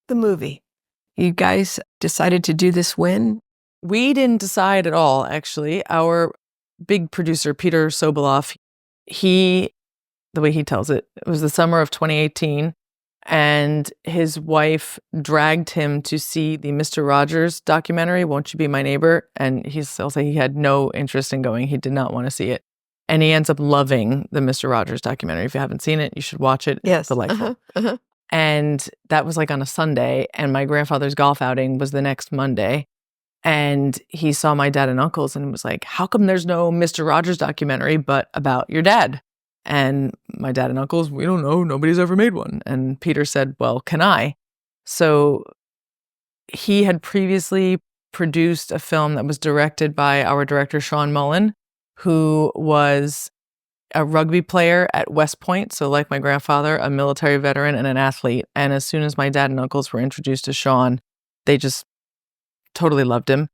the movie. You guys decided to do this when? We didn't decide at all, actually. Our big producer, Peter Soboleff, the way he tells it, it was the summer of 2018, and his wife dragged him to see the Mr. Rogers documentary, Won't You Be My Neighbor? And he'll say he had no interest in going. He did not want to see it. And he ends up loving the Mr. Rogers documentary. If you haven't seen it, you should watch it. Yes. It's delightful. And that was like on a Sunday, and my grandfather's golf outing was the next Monday. And he saw my dad and uncles and was like, how come there's no Mr. Rogers documentary but about your dad? And my dad and uncles, we don't know. Nobody's ever made one. And Peter said, well, can I? So he had previously produced a film that was directed by our director, Sean Mullen, who was a rugby player at West Point. So like my grandfather, a military veteran and an athlete. And as soon as my dad and uncles were introduced to Sean, they just totally loved him.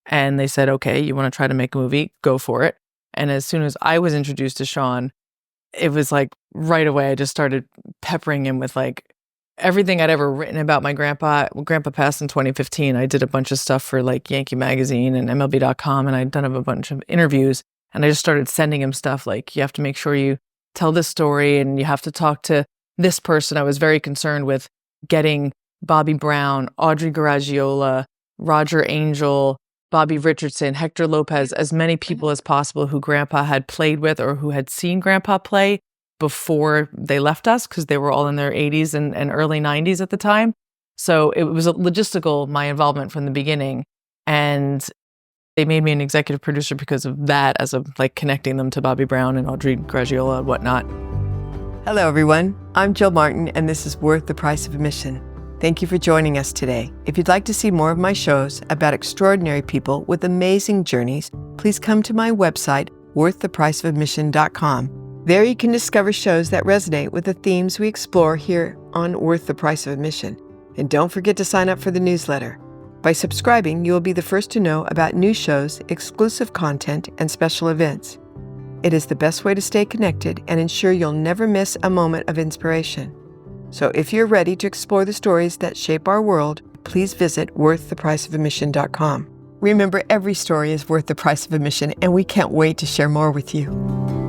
And they said, okay, you want to try to make a movie? Go for it. And as soon as I was introduced to Sean, it was like right away, I just started peppering him with like everything I'd ever written about my grandpa. Well, grandpa passed in 2015. I did a bunch of stuff for like Yankee Magazine and MLB.com, and I'd done a bunch of interviews. And I just started sending him stuff like, you have to make sure you tell this story and you have to talk to this person. I was very concerned with getting Bobby Brown, Audrey Garagiola, Roger Angel, Bobby Richardson, Hector Lopez, as many people as possible who Grandpa had played with or who had seen Grandpa play before they left us, because they were all in their 80s and early 90s at the time. So it was a logistical, my involvement from the beginning. And they made me an executive producer because of that, as of like connecting them to Bobby Brown and Audrey Garagiola and whatnot. Hello, everyone. I'm Jill Martin, and this is Worth the Price of Admission. Thank you for joining us today. If you'd like to see more of my shows about extraordinary people with amazing journeys, please come to my website, worththepriceofadmission.com. There you can discover shows that resonate with the themes we explore here on Worth the Price of Admission. And don't forget to sign up for the newsletter. By subscribing, you will be the first to know about new shows, exclusive content, and special events. It is the best way to stay connected and ensure you'll never miss a moment of inspiration. So if you're ready to explore the stories that shape our world, please visit worththepriceofadmission.com. Remember, every story is worth the price of admission, and we can't wait to share more with you.